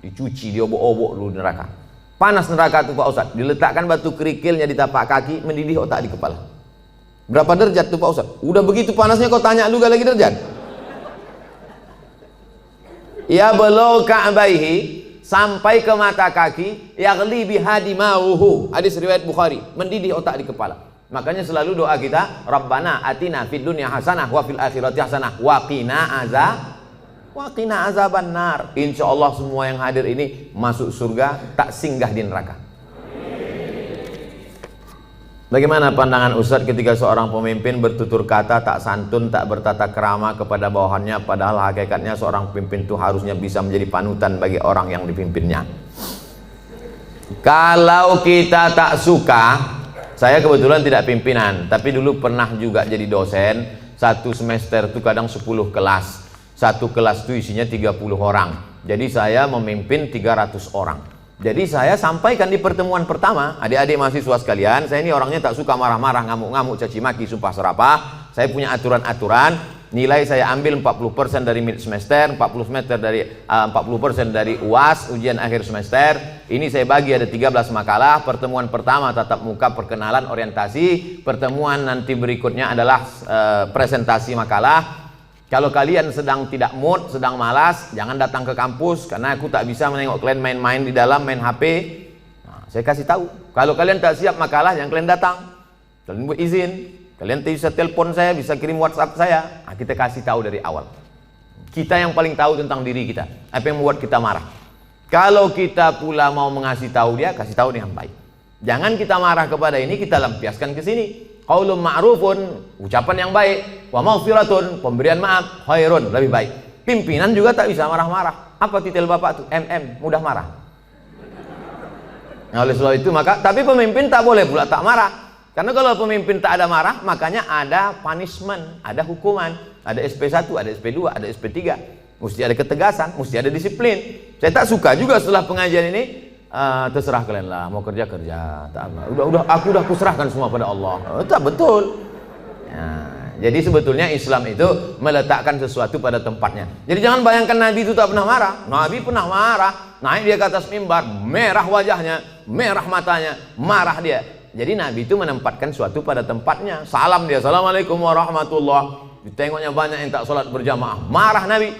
dicuci, diobok-obok dulu neraka. Panas neraka itu Pak Ustadz, diletakkan batu kerikilnya di tapak kaki, mendidih otak di kepala. Berapa derajat tuh Pak Ustadz? Udah begitu panasnya kau tanya juga lagi derajat? Ya belau ka'baihi, sampai ke mata kaki, yaghli bihadi mauhu. Hadis riwayat Bukhari, mendidih otak di kepala. Makanya selalu doa kita, Rabbana atina fid dunya hasanah wa fil akhirati hasanah wa qina azabannar. Insyaallah semua yang hadir ini masuk surga, tak singgah di neraka. Bagaimana pandangan Ustadz ketika seorang pemimpin bertutur kata tak santun, tak bertata krama kepada bawahannya, padahal hakikatnya seorang pemimpin itu harusnya bisa menjadi panutan bagi orang yang dipimpinnya. Kalau kita tak suka, saya kebetulan tidak pimpinan, tapi dulu pernah juga jadi dosen. Satu semester itu kadang 10 kelas. Satu kelas itu isinya 30 orang. Jadi saya memimpin 300 orang. Jadi saya sampaikan di pertemuan pertama, adik-adik mahasiswa sekalian, saya ini orangnya tak suka marah-marah, ngamuk-ngamuk, caci maki, sumpah serapah. Saya punya aturan-aturan. Nilai saya ambil 40% dari mid semester, 40% dari UAS, ujian akhir semester. Ini saya bagi ada 13 makalah. Pertemuan pertama tatap muka, perkenalan, orientasi. Pertemuan nanti berikutnya adalah presentasi makalah. Kalau kalian sedang tidak mood, sedang malas, jangan datang ke kampus karena aku tak bisa menengok kalian main-main di dalam, main HP. Nah, saya kasih tahu. Kalau kalian tak siap makalah, jangan kalian datang. Kalian buat izin. Kalian bisa telepon saya, bisa kirim WhatsApp saya. Nah, kita kasih tahu dari awal. Kita yang paling tahu tentang diri kita. Apa yang membuat kita marah. Kalau kita pula mau mengasih tahu dia, kasih tahu dengan baik. Jangan kita marah kepada ini, kita lampiaskan ke sini. Qaulun ma'rufun, ucapan yang baik. Wa maghfiratun, pemberian maaf. Khairun, lebih baik. Pimpinan juga tak bisa marah-marah. Apa titel bapak tuh? Mudah marah. Nah, oleh sebab itu maka, tapi pemimpin tak boleh pula tak marah. Karena kalau pemimpin tak ada marah, makanya ada punishment, ada hukuman, ada SP1, ada SP2, ada SP3. Mesti ada ketegasan, mesti ada disiplin. Saya tak suka juga setelah pengajian ini, terserah kalian lah, mau kerja kerja, tak apa. Aku udah kuserahkan semua pada Allah. Tak betul. Nah, jadi sebetulnya Islam itu meletakkan sesuatu pada tempatnya. Jadi jangan bayangkan Nabi itu tak pernah marah. Nabi pernah marah. Naik dia ke atas mimbar, merah wajahnya, merah matanya, marah dia. Jadi Nabi itu menempatkan suatu pada tempatnya. Salam dia, assalamualaikum warahmatullah. Ditengoknya banyak yang tak sholat berjamaah, marah Nabi.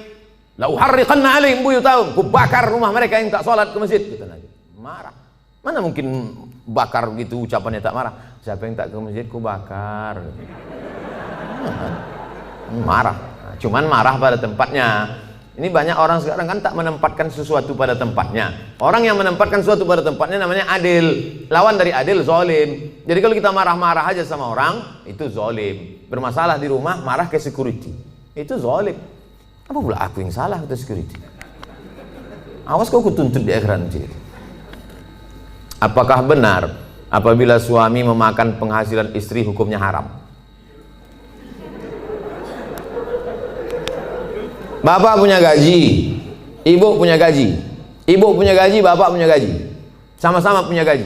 La uharriqanna alaihim buyutahum, ku bakar rumah mereka yang tak sholat ke masjid, kata Nabi. Marah. Mana mungkin bakar gitu ucapannya tak marah. Siapa yang tak ke masjid ku bakar. Marah. Cuman marah pada tempatnya. Ini banyak orang sekarang kan tak menempatkan sesuatu pada tempatnya. Orang yang menempatkan sesuatu pada tempatnya namanya adil. Lawan dari adil zalim. Jadi kalau kita marah-marah aja sama orang, itu zalim. Bermasalah di rumah, marah ke security, itu zalim. Apa pula aku yang salah ke security? Awas kau kutuntut di akhirat nanti. Apakah benar apabila suami memakan penghasilan istri hukumnya haram? Bapak punya gaji, ibu punya gaji. Ibu punya gaji, bapak punya gaji. Sama-sama punya gaji.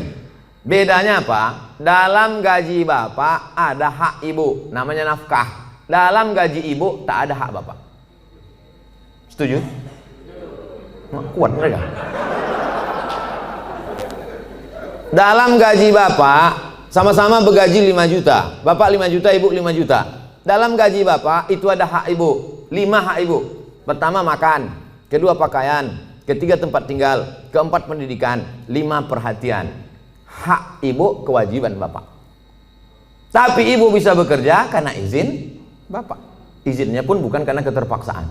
Bedanya apa? Dalam gaji bapak ada hak ibu, namanya nafkah. Dalam gaji ibu tak ada hak bapak. Setuju? Kuat mereka. Dalam gaji bapak sama-sama bergaji 5 juta. Bapak 5 juta, ibu 5 juta. Dalam gaji bapak itu ada hak ibu, 5 hak ibu. Pertama makan, kedua pakaian, ketiga tempat tinggal, keempat pendidikan, 5 perhatian. Hak ibu, kewajiban bapak. Tapi ibu bisa bekerja karena izin bapak. Izinnya pun bukan karena keterpaksaan.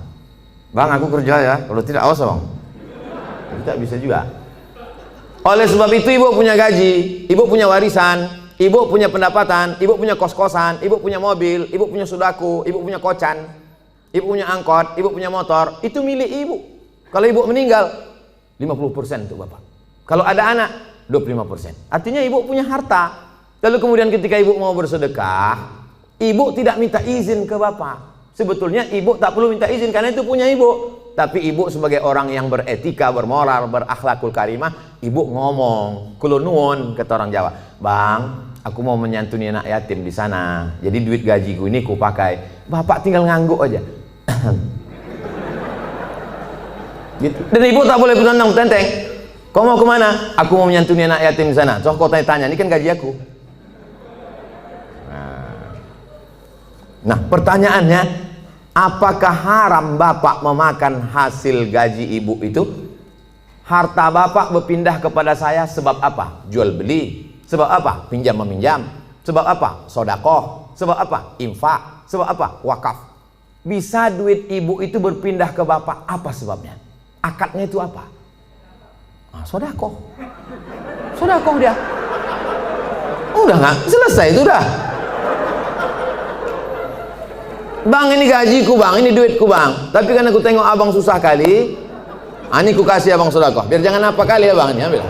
Bang, aku kerja ya, kalau tidak awas bang. Tidak bisa juga. Oleh sebab itu ibu punya gaji, ibu punya warisan, ibu punya pendapatan, ibu punya kos-kosan, ibu punya mobil, ibu punya sudaku, ibu punya kocan, ibu punya angkot, ibu punya motor, itu milik ibu. Kalau ibu meninggal, 50% untuk bapak. Kalau ada anak, 25%. Artinya ibu punya harta. Lalu kemudian ketika ibu mau bersedekah, ibu tidak minta izin ke bapak. Sebetulnya ibu tak perlu minta izin karena itu punya ibu. Tapi ibu sebagai orang yang beretika, bermoral, berakhlakul karimah, ibu ngomong, kulo nuwun, kata orang Jawa. Bang, aku mau menyantuni anak yatim di sana. Jadi duit gajiku ini ku pakai. Bapak tinggal ngangguk aja. Gitu. Dan ibu tak boleh bertentang tenteng. Kau mau kemana? Aku mau menyantuni anak yatim di sana. Coba kau tanya, ini kan gaji aku. Nah, pertanyaannya, apakah haram bapak memakan hasil gaji ibu itu? Harta bapak berpindah kepada saya sebab apa? Jual beli. Sebab apa? Pinjam meminjam. Sebab apa? Sodakoh. Sebab apa? Infak. Sebab apa? Wakaf. Bisa duit ibu itu berpindah ke bapak, apa sebabnya? Akadnya itu apa? Sodakoh. Sodakoh dia. Udah nggak? Selesai itu dah. Bang, ini gajiku bang, ini duitku bang. Tapi kan aku tengok abang susah kali, ini ku kasih abang sodakoh. Biar jangan apa kali ya bang, ini ambil.